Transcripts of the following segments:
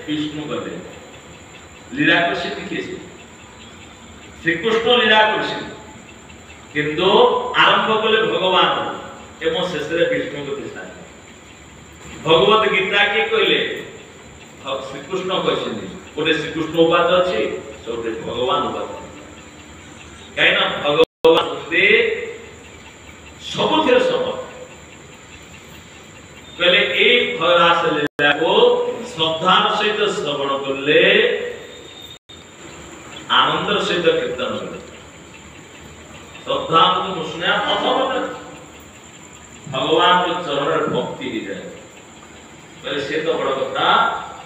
विष्णु गले लीला कृषि किए श्रीकृष्ण लीला कृषि किंतु आरंभ कले भगवान एवं शेष विष्णु को भगवत गीता के कहले श्रीकृष्ण कहते गोटे श्रीकृष्ण उपाध अच्छे गोटे भगवान उपाध कहीं भगवान सबुथिर समर्थ कहले एक रास लीला को श्रद्धार सहित श्रवण करले आनंदर सहित कीर्तन कले श्रद्धा सुना प्रथम भगवान को चरण भक्ति ही जाए कहले से तो बड़ कथा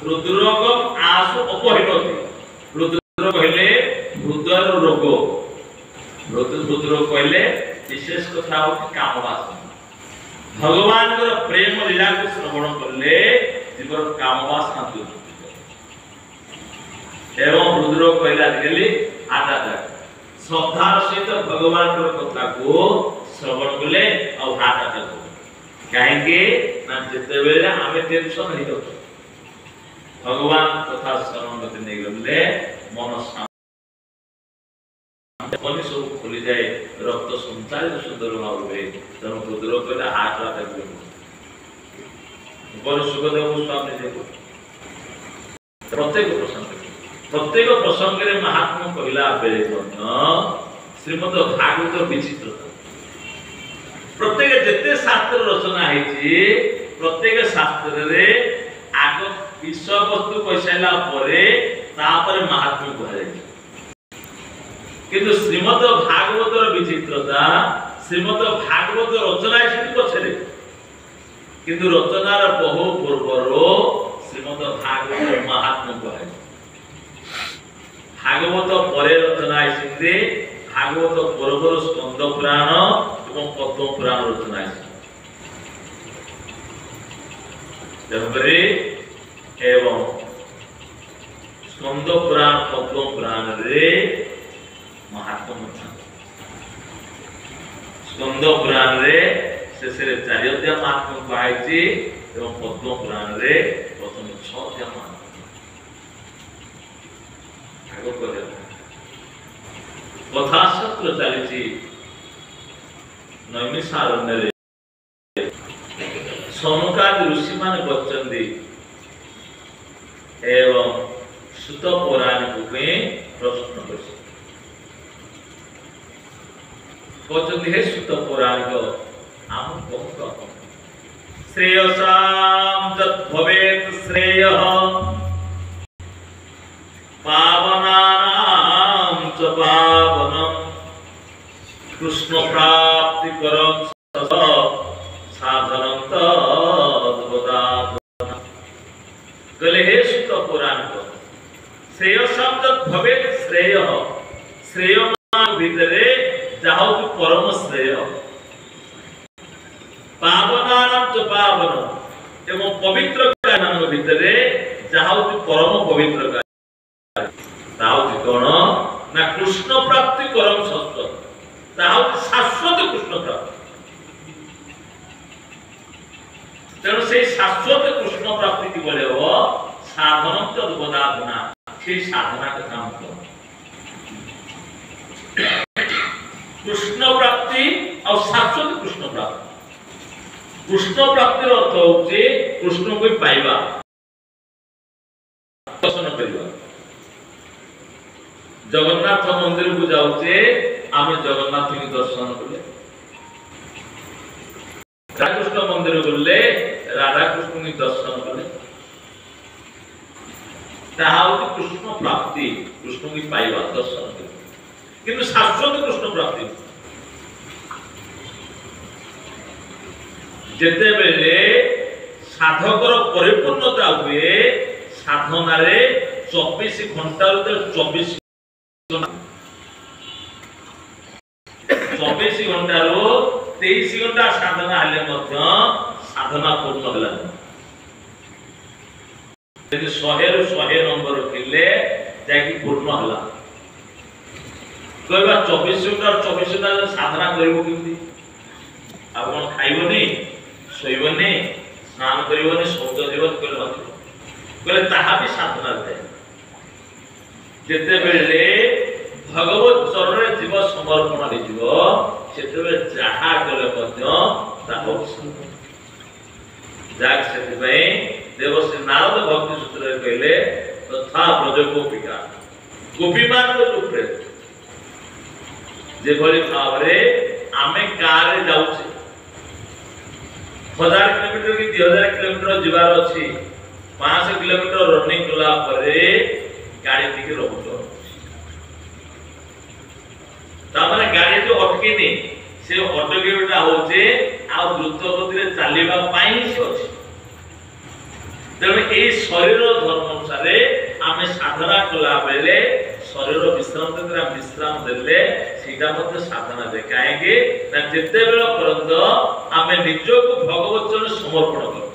रुद्रक आसु अपहिनति रुद्र कहले हृदय रोग रुद्र कहले विशेष कथा काम वासना भगवान प्रेम लीला को श्रवण करले जीवन काम वासना दूर एवं रुद्र कहला गेली आटा श्रद्धार सहित भगवान कथा को श्रवण कले और हाथ आटा कहीं ना जिते बेले आमे टेंशन नहीं होतो भगवान कथा श्रवण करते नहीं गले मन शांत सब खुली जाए रक्त संचालित सुंदर भाव हुए तेणु रुद्र कहले हाथ आटा सुखदेव गोस्वामी देखो प्रत्येक प्रसंग रे महात्मा कहला बेले श्रीमद भागवत विचित्रता प्रत्येक जिते शास्त्र रचना है प्रत्येक शास्त्र रे आग विषय वस्तु कहला महात्मा कह किंतु श्रीमद भागवत विचित्रता श्रीमद भागवत रचना पछरे किंतु रचनार बहु पूर्वर श्रीमद भागवत महात्मा कह भागवत परे रचना है भागवत पूर्वर स्कंद पुराण एवं पद्म पुराण रचना एवं स्कंद पुराण पद्म पुराण रे महात्मा स्कंद पुराण रे शेष चार अध्याय महात्मा कहुई एवं पद्म पुराण रे प्रथम 6 अध्याय कथाशास्त्र चली नैमिषारण्य सनकादि ऋषि मान बचंदी एवं सुत पौराणिक प्रश्न हे सुत पौराणिक आम बहुत श्रेयसाम तत् भवेत् श्रेयः पावनानां च पावनम् कृष्ण प्राप्ति करं साधनं तद्वदात् गले हे सुत पुराणिक श्रेयसाम तत् भवेत् श्रेयः श्रेयमान भितरे जाहो परम श्रेय पावनानां च पावनम् एवं पवित्र मान भितरे जाहो परम पवित्र कौन ना कृष्ण प्राप्ति करम शाश्वत शाश्वत कृष्ण प्राप्ति तेणु से शाश्वत कृष्ण प्राप्ति की बोले हो साधन तद्वदाधना से साधना का काम करो कृष्ण प्राप्ति और शाश्वत कृष्ण प्राप्ति कृष्ण प्राप्ति अर्थ होचे कृष्ण को पाइबा दर्शन करबा जगन्नाथ मंदिर को जाऊचे आमे जगन्नाथ की दर्शन कले राधाकृष्ण मंदिर गले राधाकृष्ण की दर्शन कले कृष्ण प्राप्ति कृष्ण की पाइबा दर्शन कले किंतु शाश्वत कृष्ण प्राप्ति जेते बेले साधकर परिपूर्णता हुए साधना रे 24 घंटा 24 घंटा रो 23 घंटा साधना हेले साधना पूर्ण होला यदि 100 ରୁ 100 नंबर रखिले जाकी पूर्ण होला कहबा 24 घंटा 24 घंटा साधना करबो किंती आपण खाइबो नै सोइबो नै स्नान करिबो नै शौच जीवन करबो कहले ताहा भी साधना दे जेते बेले भगवत चरण रे जीव समर्पण दे जीव सेते बेले जहा कले मध्य ताहा जाग से देवश्री नारद भक्ति सूत्र कहले तथा ब्रज गोपिका गोपी मान रूपे जेभली भाव आमे कार जाऊे 1000 किलोमीटर कि 2000 किलोमीटर जीवार अच्छी 500 किलोमीटर रनिंग कला परे गाड़ी टिके रोको तामाने गाड़ी जो अटकेनी से अटकेटा होचे आ द्रुत गति रे चालीबा पाई से अछि तेणु ए शरीर धर्म अनुसार आमे साधना कला बेले शरीर विश्राम देला विश्राम देले सीधा मते साधना दे काहेके ना जेते बेला परंत आमे निजको भगवत चरण समर्पण कर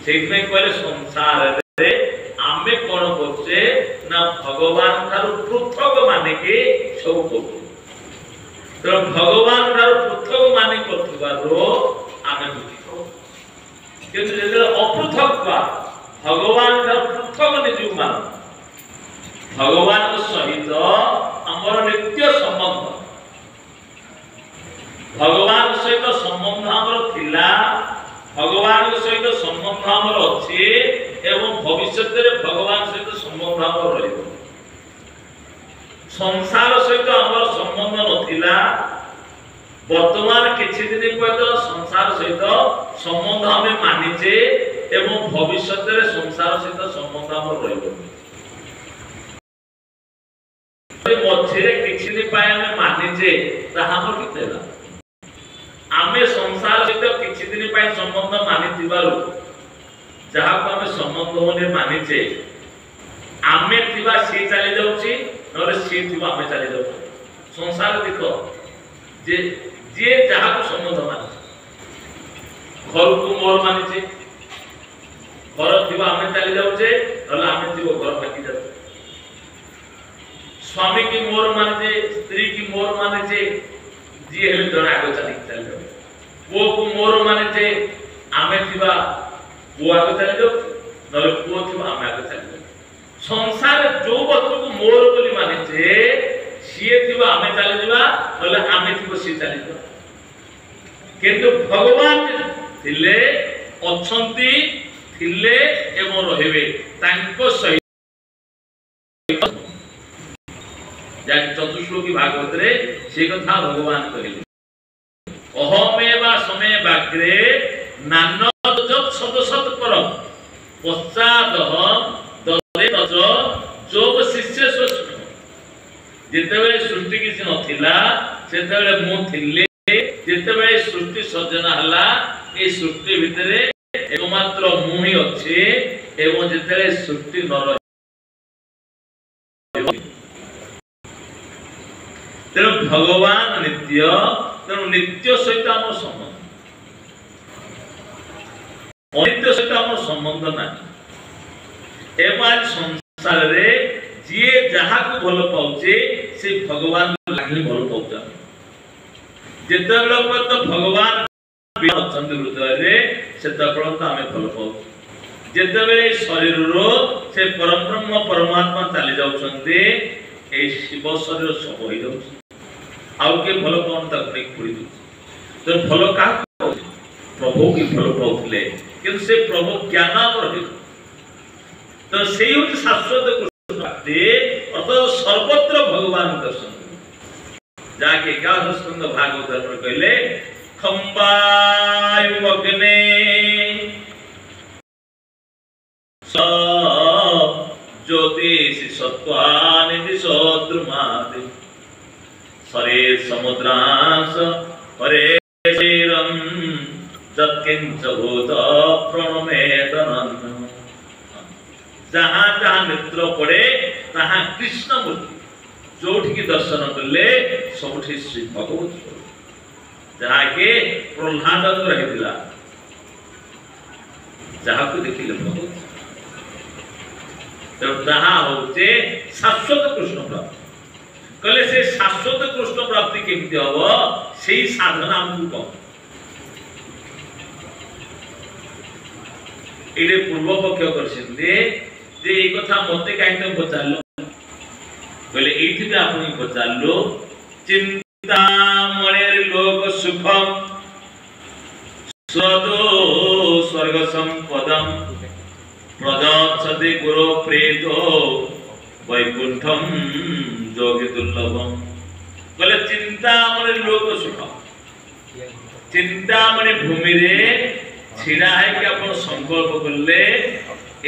सेइमे कहले संसार रे आमे कोन करछे ना भगवान थारु पृथक माने के सब करछे तो भगवान थारु पृथक माने करथिबारो आमे दुखी किंतु जेते अपृथक भगवान थारु पृथक निजु मान भगवान सहित आमर नित्य संबंध भगवान सहित संबंध आमर थिला भगवान सहित संबंध आमर अछि एवं भविष्य रे भगवान सहित संबंध आमर रहिबो संसार सहित आमर संबंध नथिला वर्तमान किछि दिन पयत संसार सहित संबंध आमे मानिचे एवं भविष्य रे संसार सहित संबंध आमर रहिबो मझे किछि दिन पाए आमे मानिचे ताहा हमर कितेला आमे संसार सहित किछि दिन पाए संबंध मानि दिबारो जहा को आमे संबंध होने मानिचे आमे थिबा सी चली जाउची नरे सी थिबा आमे चली जाउची संसार देखो जे जे जहा को संबंध माने घर को मोर मानिचे घर थिबा आमे चली जाउचे नले आमे थिबो घर बाकी जाउचे स्वामी की मोर माने स्त्री की मोर माने जी हेले जण आगो चली चल वो को मोर माने आमे थिबा वो आगो चली जाउ नले को थिबा आमे आगो चली जाउ संसार जो वस्तु को मोर बोली माने सीए थिबा आमे चली जिबा नले आमे थिबो सी चली जाउ किंतु भगवान थिले अछंती थिले एवं रहिबे तांको सही जाक चतुश्लोकी भागवत रे से कथा भगवान कहले अहमेवा समय बाग्रे नानद जत सदसत पर पश्चादह दले तज जोग शिष्य सुष्ण जेतेबेले सृष्टि किछि नथिला सेतेबेले मु थिले जेतेबेले सृष्टि सृजना हला ए सृष्टि भितरे एकमात्र मु ही अछि एवं जेतेबेले सृष्टि न रहि तेणु भगवान नित्य तेणु नित्य सहित आम संबंध अनित्य सहित आम संबंध नहीं एवं संसार रे जी जहा को भल पाउचे से भगवान लागले भल पाउचा जेतेबेले तो भगवान अछंत हृदय रे सेतेबेले तो आमे भल पाउचे जेतेबेले शरीर रो से परम ब्रह्म परमात्मा चली जाउछन्ते ए शिव शरीर सब होई जाउछ आउ के भलो कोन तक नहीं पड़ी तो भलो का प्रभु की भलो पाउले किंतु से प्रभु ज्ञान रहे तो सेही हो शाश्वत कृष्ण भक्ति अर्थात सर्वत्र भगवान दर्शन जाके 11 स्कंद भागवत में कहले खंबायुमग्ने स ज्योतिषि सत्वानि सद्रुमादि सरे समुद्रांश परे शरीरं जत्किंच भूत प्रणमेतनन् जहां जहां नेत्र पड़े तहां कृष्ण मूर्ति जोठी की दर्शन करले सबठी श्री भगवत जहां के प्रहलाद रहितला जहां को देखिले भगवत तो जहां होते शाश्वत कृष्ण प्राप्ति कहले से शाश्वत कृष्ण प्राप्ति केमती हबो सेही साधना हमकु कम ये पूर्व पक्ष करछिले जे ए कथा मते काई तुम पचारलो बोले एथि पे आपनी पचारलो चिंता मणेर लोक सुखम स्वतो स्वर्ग संपदम प्रजापति गुरु प्रेतो वैकुंठम जोगी दुर्लभम बोले चिंता मणेर लोक सुखम चिंता मणि भूमि रे छिड़ा है कि अपन संकल्प करले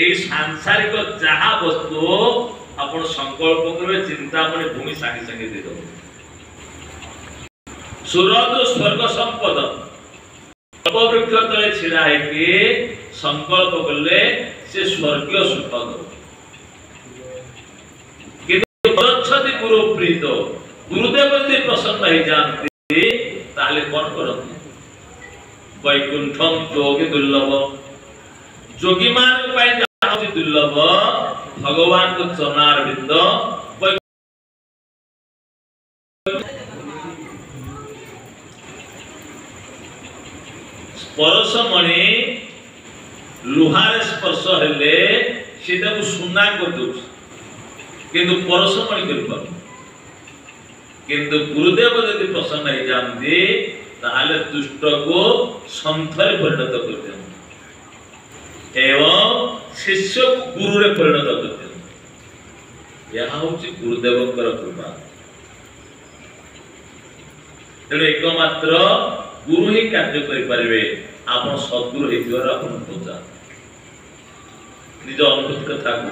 ए सांसारिक जहा वस्तु अपन संकल्प करबे चिंता मणि भूमि संगे संगे दे दो सुरत स्वर्ग संपद वृक्ष तले छिड़ा है कि संकल्प करले से स्वर्गीय सुख दो किंतु प्रच्छति गुरु प्रीत गुरुदेव यदि प्रसन्न हो जाते ताले कौन करते वैकुंठम जोगी दुर्लभ जोगी मान पाए जाती दुर्लभ भगवान को चरणार बिंद परसमणि लुहार स्पर्श हेले सीधा को सुना कर दो किंतु परसमणि कर पर किंतु गुरुदेव यदि प्रसन्न हो जाते ताले दुष्ट को संथरे परिणत करते एवं शिष्य को गुरु रे परिणत करते यह होची गुरुदेवकर कृपा तेणु एकमात्र गुरु ही कार्य करि परिबे आपण सद्गुरु हेतिवर आपण पूजा निज अनुभूत कथा को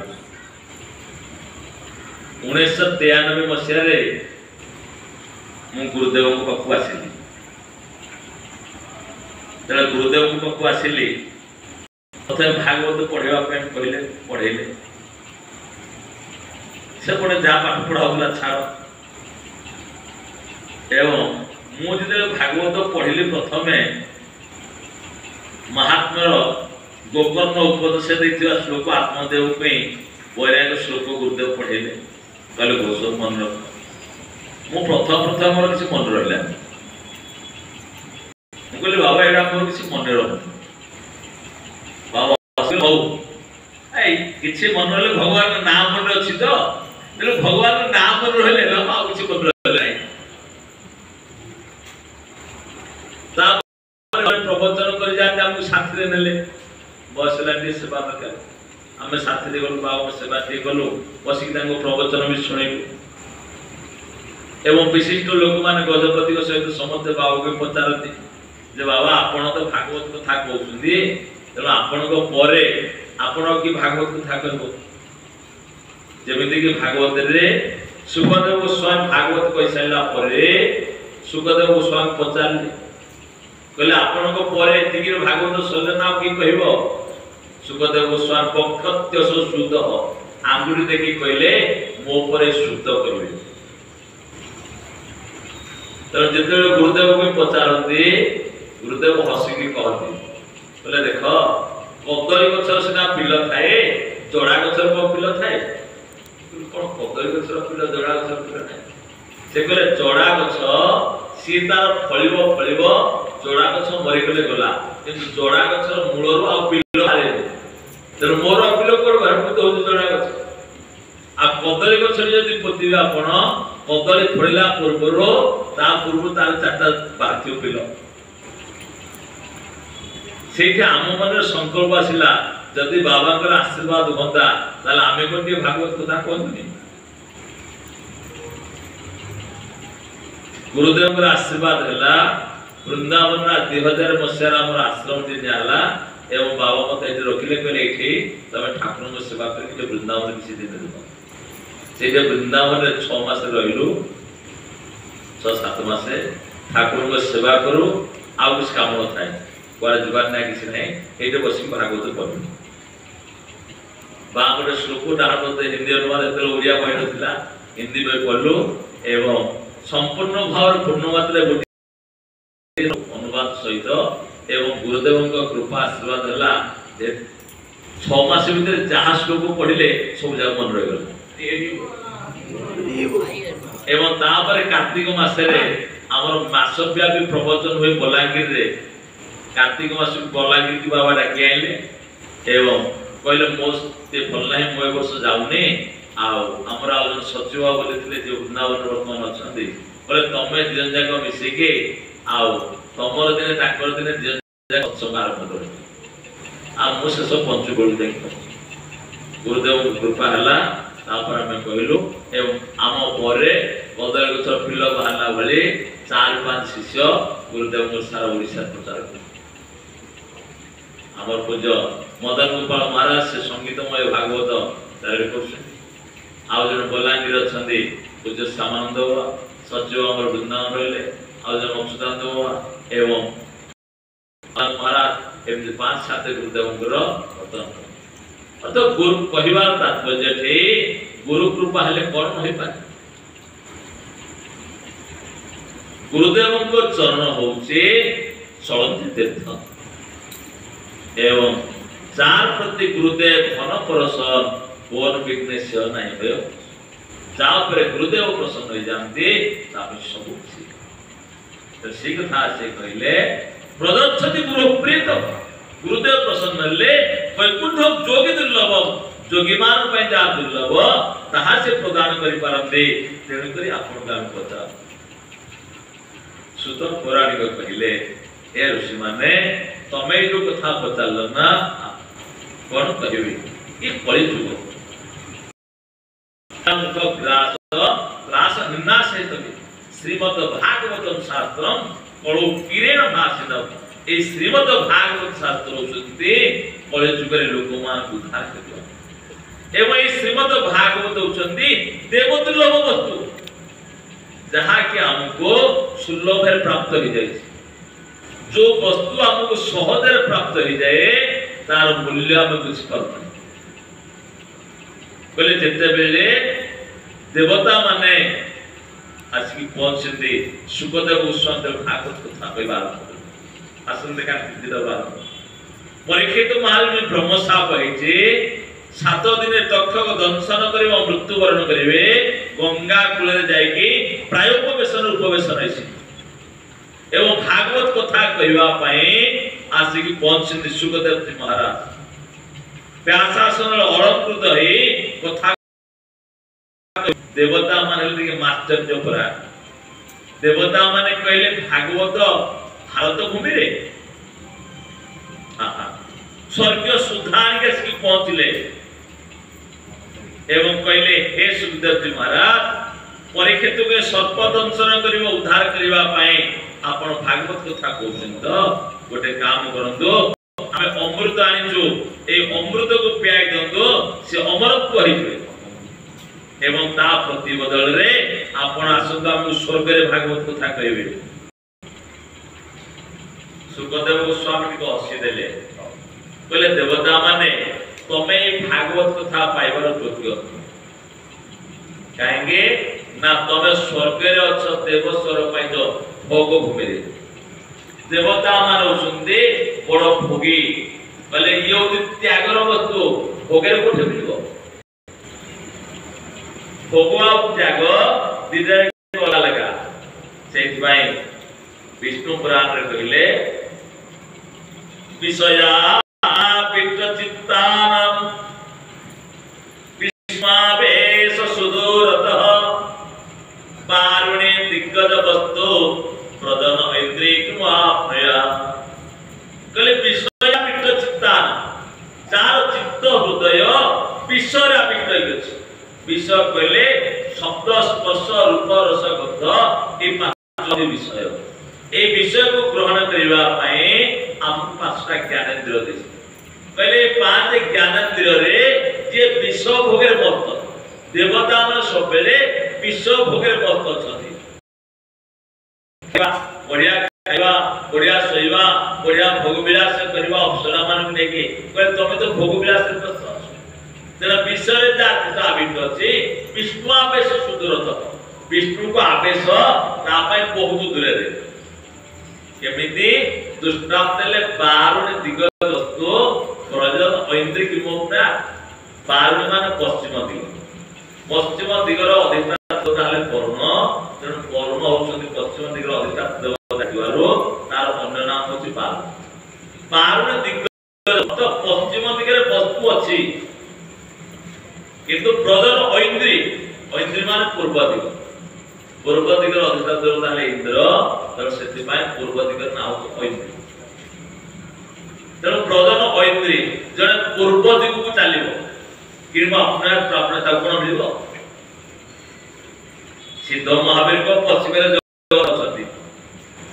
1993 मसिया रे मु गुरुदेव को पाखु आसिली तेरे गुरुदेव को पाखु आसिली तथे भागवत पढ़ेवा पे कहले पढ़ेले से पढ़े जा पाठ पढ़ाउला छाड़ एवं मु जदे भागवत पढ़िली प्रथमे महात्मा गोकर्ण उपदेश देथिवा श्लोक आत्मदेव पे वैराग्य श्लोक गुरुदेव पढ़ेले कहले घोष मन रख मु प्रथम मोर किसी मन रहला मु कहले बाबा एडा मोर किसी मन रह बाबा असल हो ए किसी मन रहले भगवान नाम मन अछि तो बोले भगवान नाम मन रहले बाबा किसी मन रहले ता प्रवचन कर जाते हमको साथी रे नेले बसला टी सेवा कर हमें साथी रे गलो बाबा सेवा टी गलो बसिक तांको प्रवचन भी सुनेबो एवं विशिष्ट लोक माने गजपति को सहित समस्त बाबा के पचारती जे बाबा आपण तो भागवत कथा कहउछुंदी तेणु आपण को परे आपण की भागवत कथा कहबो जेमिति कि भागवत रे सुखदेव गोस्वामी भागवत कहि साइला परे सुखदेव गोस्वामी पचारले कहले आपण को परे तिगिर भागवत सले नाम की कहबो सुखदेव गोस्वामी पक्षत्य सुद आंगुरी देखि कहले मो परे शुद्ध करबे तो जिते गुरुदेव को पचारती गुरुदेव हसिकी कहती बोले देख कदली गछर सिना पिल थाए जोड़ा गछर को पिल थाए कौन कदली गछर पिल जोड़ा गछर पिल थाए से कहले जोड़ा गछ सी तार फलिबो जोड़ा गछ मरि गले गला किंतु जोड़ा गछर मूलरो आ पिल हारे तर मोर पिल करबार पुत हो जोड़ा गछ आ कदली गछर यदि पोतिबा आपण कदली फड़िला पूर्वरो ता पूर्व तार चारटा बाक्य पिल सेठी आम मन संकल्प आसिला जदि बाबा आशीर्वाद होता ताले आमे कोटी भागवत कथा कहतुनी गुरुदेव आशीर्वाद हैला वृंदावन 2000 मसिया हमर आश्रम दिन आला एवं बाबा मते रखिले कहले एठी तमे ठाकुर को सेवा करके वृंदावन किसी दिन देबो से जे वृंदावन रे 6 मास रहिलु 6-7 मास ठाकुर को सेवा करू आ कुछ काम न थाए कोरा जुबान ना किसी नहीं एटे बसी भागवत पढु बापरे श्लोक डाहत हिंदी अनुवाद एते ओडिया पढि नथिला हिंदी में पढलु एवं संपूर्ण भाव पूर्ण मात्रा अनुवाद सहित एवं गुरुदेव कृपा आशीर्वाद हला 6 मास भीतर जहा श्लोक पढ़िले सब जगह मन रह एवं तापर कार्तिक मासरे हमर मासव्यापी प्रवचन होय बलांगीर रे कार्तिक मास बलांगीर की बाबा डाकी आइले एवं कहले मो ते भल नाही मो वर्ष जाउनी आमर जन सचिव बोली वृंदावन वर्तमान अच्छा बोले तमें दिजन जाक मिसिक तमर दिन दिन दिजन जाक सत्संग आरंभ कर शेष पंचुकोड़ी देख गुरुदेव कृपा है कहलु एवं आम पर कदली गच फिल बाहर भाई 4-5 शिष्य गुरुदेव सारा ओडिशा प्रचार कर आमर पूज्य मदन गोपाल महाराज से संगीतमय भागवत तैयारी कर बलांगीर अच्छा पूज्य श्यामानंद बाबा सचिव आम वृंदावन रही आज अक्षुतानंद बाबा एवं महाराज एमती 5-7 गुरुदेव तो गुरु कहवार तात्पर्य गुरु कृपा हेले कौन हो पाए गुरुदेव चरण होचे चलती तीर्थ एवं चार प्रति गुरुदेव मन परसन कौन विघ्नेश नहीं हो जापर गुरुदेव प्रसन्न हो जाते सब तो सी कथा से कहले प्रदक्षति गुरु प्रीत गुरुदेव प्रसन्न ले वैकुंठ जोगी दुर्लभ जोगी मान पे जा दुर्लभ ताहा से प्रदान करि पारंते तेणु करी आपण गाम पता सुत पौराणिक कहले ए ऋषि माने तमे जो कथा पचाल ना कौन कहबी ये कलि जुग ग्रास निन्ना सहित श्रीमद भागवतम शास्त्रम कलु किरेण भाषितम ए श्रीमद भागवत शास्त्र होचंती कलि जुगरे लोक मान उद्धार करियो एवं ए श्रीमद भागवत होचंती देवदुर्लभ वस्तु जहाँ कि हमको सुलभ प्राप्त हो जाए जो वस्तु हमको सहज प्राप्त हो जाए तार मूल्य आम बुझी पार बोले जिते बेले देवता माने आसिक पहुंचते सुखदेव गोस्वामी भागवत कथा कहबार आसन देखा परीक्षित महाराज में ब्रह्मशाप है 7 दिन तक्षक दंशन कर मृत्यु वरण करेंगे गंगा कूल जाकि प्रायोपवेशन उपवेशन एवं भागवत कथा कहवाई आसिक पहुंचते सुखदेव जी महाराज व्यासासन अलंकृत हो कथा देवता माने माश्चर्य परा देवता माने कहले भागवत भारत भूमि रे स्वर्ग सुधान के पहुंचले एवं कहले हे सुखदेव जी महाराज परीक्षित के सर्प दंशन कर उद्धार करने आपण भागवत कथा कहते तो गोटे काम करंदो आमे अमृत आनिचु ए अमृत को पियाई दंदो से अमरत्व होइबे एवं ता प्रति बदल रे आपण आसंदा हम स्वर्ग रे भागवत कथा कहबे सुखदेव गोस्वामी को हसी देले बोले देवता माने तमे भागवत कथा पाइबार योग्य कहेंगे ना तमे स्वर्ग रे अछ देवस्वर पाइदो भोग भूमि रे देवता मान होचंदी बड़ भोगी बोले ये त्यागर वस्तु भोगेर कोठे मिलिबो भोगवा त्याग दिदे वाला लगा सेति भाई विष्णु पुराण रे कहले विषया चित्तानां विस्मावेश सुदूरतः पारुणे दिग्गज वस्तु प्रदन ऐन्द्रियमाप्नया कले विषय पिट्ट चित्तान चार चित्त हृदय विषय आपिट्ट अछि विषय कहले शब्द स्पर्श रूप रस गंध ए पांच विषय ए विषय को ग्रहण करबा पई हम पांचटा ज्ञानेंद्रिय देछि पहले 5 ज्ञानेंद्रिय रे जे विषय भोगेर मस्त देवता मन सबेले विषय भोगेर मस्त अछथि बढ़िया खाइबा बढ़िया सोइबा बढ़िया भोग विलास करबा अप्सरा मान नेके कहले तमे तो भोग विलास रे मस्त अछ तेरा विषय रे जात आबित अछि विष्णु आवेश सुदूरत विष्णु को आवेश ता पय बहुत दूर रे केमिति दुष्टांत ले बारुण दिगत वस्तु प्रजन ऐन्द्रिक मोक्ता बारुण मान पश्चिम दिगर अधिष्ठान ताले वरुण तेणु वरुण होचंदी पश्चिम दिगर अधिष्ठान देवता दिवारो तार अन्य नाम होची बारुण दिगर तो पश्चिम दिगरे किंतु प्रधान ऐन्द्री ऐन्द्री मान पूर्व दिगर अधिष्ठान देवता है इंद्र तर से पूर्व दिगर ना ऐन्द्री तेणु प्रधान ऐन्द्री जड़े पूर्व दिग को चलो कि अपने कोण मिल सिद्ध महावीर को पश्चिम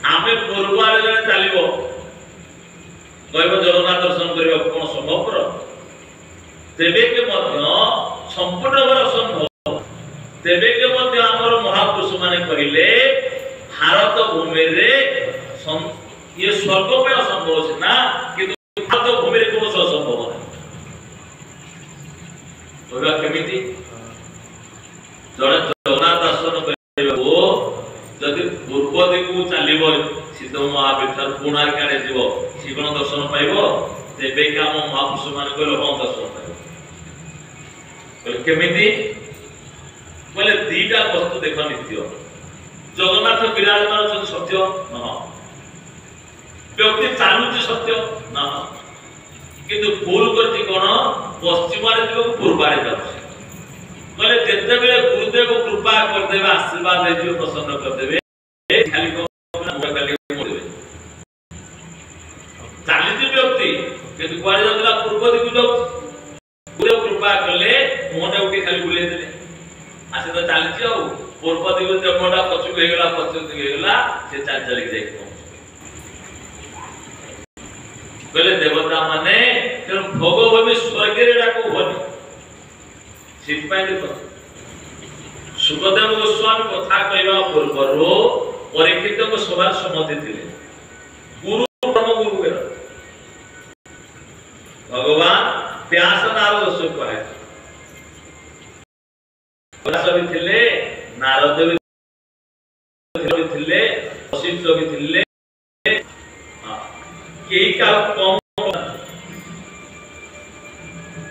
आम पूर्व आड़े जड़े चलो कह जगन्नाथ दर्शन करने कौन संभव तेबे के संपूर्ण असंभव तेबे के महापुरुष माने कहले भारत भूमि रे ये स्वर्ग में असंभव सीना किंतु भारत भूमि रे कौन असंभव कहवा केमिति जड़े जगन्नाथ दर्शन करबो जदि पूर्व दिगु चलिबो सिद्ध महावीर कोणार्क आड़े जीव सी कोन दर्शन पाइबो तेबे के हम महापुरुष माने कहले कौन दर्शन पाइबो केमिति बोले दीटा वस्तु देख नित्य जगन्नाथ विराजमान सत्य न व्यक्ति चालुची सत्य न किंतु भूल करती कौन पश्चिम आड़े जीव पूर्व आड़े जाऊँ बोले जिते बेले गुरुदेव कृपा करदेवे आशीर्वाद दे प्रसन्न करदेवे खाली चालीस व्यक्ति किंतु कुआड़े जाऊला पूर्व दिगु जाऊ गुरुदेव कृपा कले मुहटा उठी खाली बुले देले आसे तो चलछि आ पूर्व दिगु जे मोटा पछुक हे गेला पछुक हे गेला से चाल चली जाई बोले देवता माने तेन भगवान स्वर्ग रे डाको होनी सिट पाए देखो सुखदेव गोस्वामी कथा कहवा पूर्वरो परीक्षित को सभा सम्मति थिले गुरु ब्रह्म गुरु के भगवान व्यास नारद से कहे व्यास भी थिले नारद भी थिले वशिष्ठ भी थिले केही का कम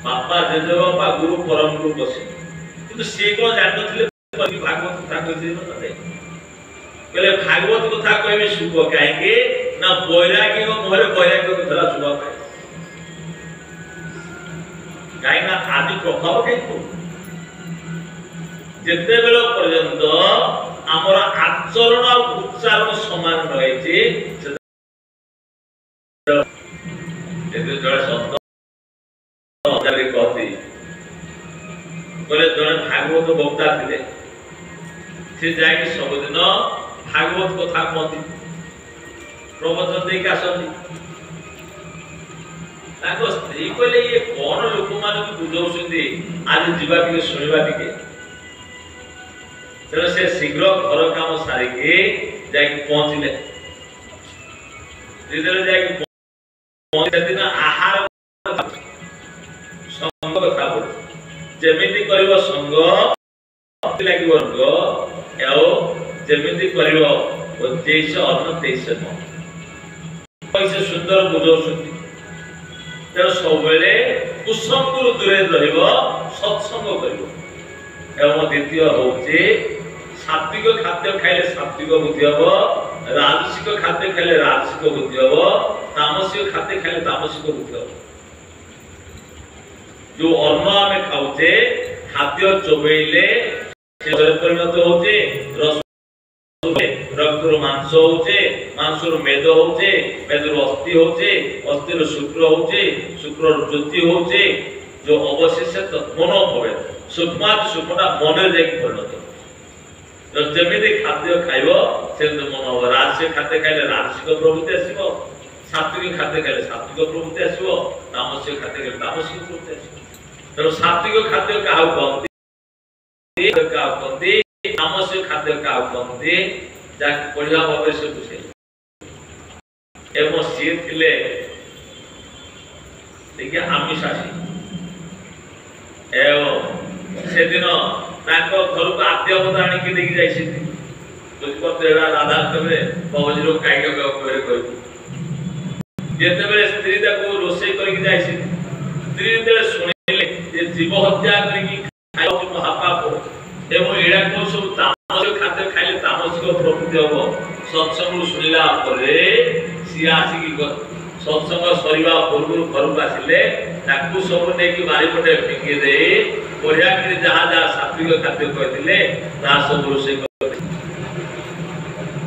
बापा जेजे बापा गुरु परम गुरु बसे किंतु से को जान थिले भागवत कथा कहते नते कहले भागवत कथा कहबे सुख काहे ना बैरागी को मोहरे बैरागी को धरा सुख पाए काइना आदि प्रभाव कहीं जिते बेल पर्यंत आमर आचरण और उच्चारण समान रही कहती जड़े भागवत वक्ता थे से जाकि सबुदिन भागवत कथा कहती प्रवचन देख आसती स्त्री कहले ये कौन लोक मान बुझाऊँ आज जीवा टे शुणा टे तेना से शीघ्र घर काम सारिके पहुंचले दिन आहार संग कथा बोल जमीती कर संग लगे जमीती कर अन्न तेईस सुंदर बुझाऊँ तेरे सब कुसंग दूरे सत्संग कर द्वितीय हूँ सात्विक खाद्य खाइले सात्विक बुद्धि हम राजसिक खाद्य खाइले राजसिक बुद्धि हम तामसिक खाद्य खाइले तामसिक बुद्धि हम जो अन्न आम खाऊे खाद्य चोबेले परिणत होचे रस रक्तर मांस होचे मांसर मेद होचे मेदर अस्थि होचे अस्थिर शुक्र होचे शुक्र ज्योति होचे जो अवशेष मन भवे सूक्ष्म सूक्ष्मटा मन जाके परिणत जमीन खाद्य खाइब से मन हम राजसिक खाद्य खाइले राजसिक प्रवृत्ति आसो सात्विक खाद्य खाइले सात्विक प्रवृत्ति आसो तामसिक खाद्य खाइले तामसिक प्रवृत्ति आसो तेणु सात्विक खाद्य क्या कहते तामसिक खाद्य क्या कहते जाके पढ़ा भाव से बुझे एवं सी थिले देखिए आमिषासी एवं से दिन ताको घर को आद्यवत आनिक देखि जाइछि बुझपतेड़ा राधा तबे पवजरो काइक करे कहू जेते बेले स्त्री ताको रोसे करके जाइछि स्त्री तेरे सुनिले जे जीव हत्या करके खाइयो महापाप एवं एडा को सब तामसिक खाद्य खाइले तामसिक प्रवृत्ति हो सत्संग सुनिला परे सी आसी सत्संग सरीवा पूर्व घर को आसिले ताकू सब नेकी बारी पटे फेंकी दे बढ़िया कि जहाँ जहाँ सात्विक खाद्य कहते ता सब रोषे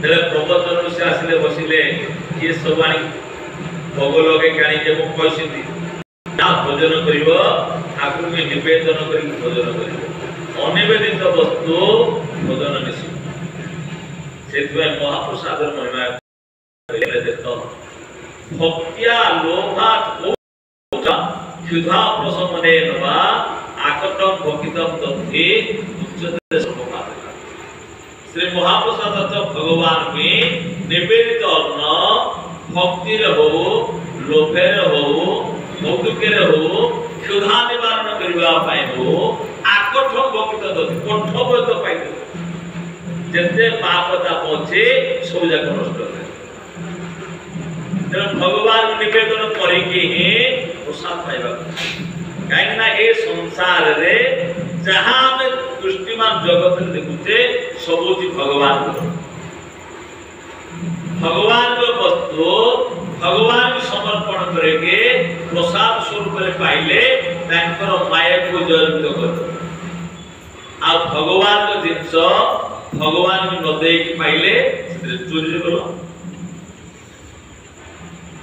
प्रवचन से आसिले बसिले ये सब आनी भोग लगे काणी जे को कहसिंदी ना भोजन करिवो ठाकुर के निवेदन करी भोजन करिवो अनिवेदित वस्तु भोजन निषिद्ध सेतुए महाप्रसाद महिमा देखो भक्त्या लोभात् क्षुधा प्रशमने नवा आकटम भोगितम तद्धि उच्चते सर्वपाप श्री महाप्रसाद तो भगवान में निवेदित अन्न भक्ति रे हो लोभे रे हो भौतिक रे हो क्षुधा निवारण करबा पाए हो आकटम भोगित तद्धि कंठबोध पाई जते पापता पहुंचे सब जग नष्ट हो भगवान निवेदन करिके ही प्रसाद पाइबा कहीं ना ए संसार रे जहां में दृष्टिमान जगत रे देखुते सबोची भगवान को वस्तु भगवान को समर्पण करेके प्रसाद स्वरूप रे पाइले तांकर माया को जयंत कर आ भगवान को जिंस भगवान को न देई पाइले चोरी करो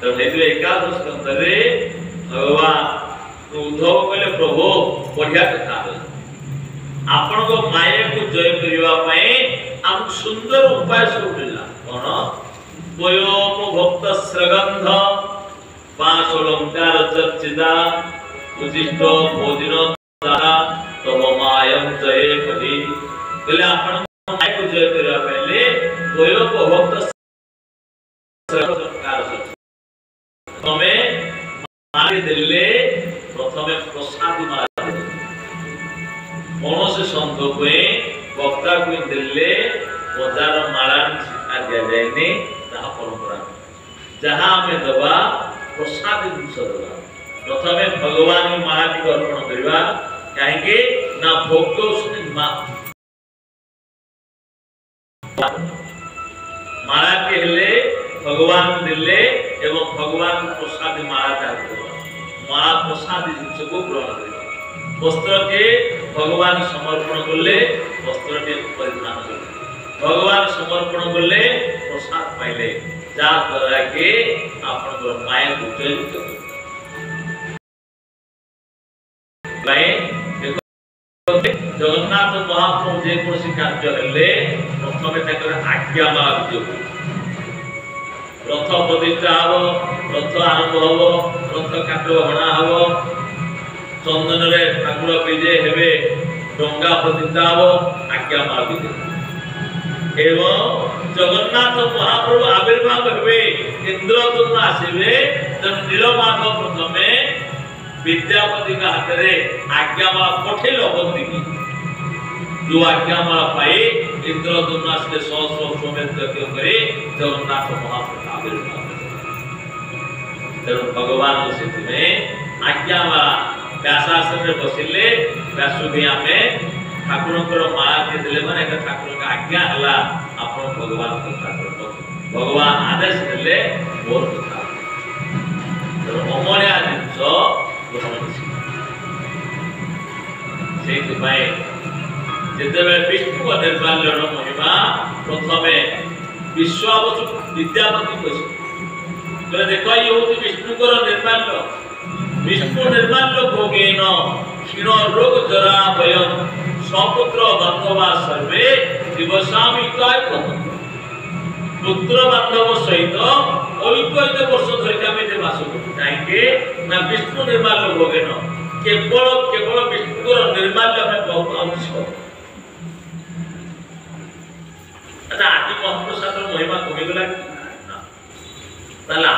तो हेतु एकादश स्कंद रे भगवान उद्धव कहले प्रभु बढ़िया कथा आपण को माया को जय करिवा पई हम सुंदर उपाय सब मिलला कोन वयोम भक्त श्रगंध पांच अलंकार चर्चिता उदिष्ट भोजन द्वारा तम मायम जय करी कहले आपण माया को जय करिवा पहले वयोम भक्त श्रगंध तमें मारे दिले प्रथमे प्रसाद मारे कौन से संत को वक्ता को दिले हजार माला शिक्षा दिया जाएनी ता परंपरा जहां हमें दबा प्रसाद जिंस दबा प्रथमे भगवान की माला की अर्पण करबा काहेकि ना भोग उसने माला के हेले भगवान दिले एवं भगवान प्रसाद माला चाहते माला प्रसाद जिनस को ग्रहण करिबा वस्त्र के भगवान समर्पण करले वस्त्र के परिधान करले भगवान समर्पण करले प्रसाद पाइले जा द्वारा के आपन को माया को जयित भाई जगन्नाथ महाप्रभु जे कोसी कार्य हेले प्रथमे तकर आज्ञा माग रथ प्रतिष्ठा हब रथ आरंभ हब रथ काट हणा हब चंदन रे ठाकुर विजे हेबे डंगा प्रतिष्ठा हब आज्ञा मागिदे एवं जगन्नाथ महाप्रभु आविर्भाव हेबे इंद्रदूम्न आसीबे तन नीलमाधव प्रथमे विद्यापति का हाथ रे आज्ञा माला पठेल बंदी की जो आज्ञा माला पाए इंद्रदूम्न आसले सहस्र समेत यज्ञ करे जगन्नाथ महाप्रभु आविर्भाव तेणु भगवान से में आज्ञा माला व्यासासन रे बसिले व्यासुदिया में ठाकुर माला के दिले माने ठाकुर का आज्ञा हला आपण भगवान कथा करतो भगवान आदेश दिले मोर कथा तो अमोलिया जिंस ग्रहण से भाई जेतेबे विष्णु का निर्माल्य महिमा प्रथमे विश्वावसु विद्यापति कहछि कहले देखो ये होती विष्णु को निर्माल्य विष्णु निर्माल्य भोगेन क्षीण रोग जरा भयं स्वपुत्र बांधवा सर्वे दिवसामि काय पुत्र बांधव सहित ऐत वर्ष धरिका में जे वास करु काहे ना विष्णु निर्माल्य भोगेन केवल विष्णु को निर्माल्य में बहुत आवश्यक अच्छा आदि महाप्रसाद महिमा कमी गला ना ताला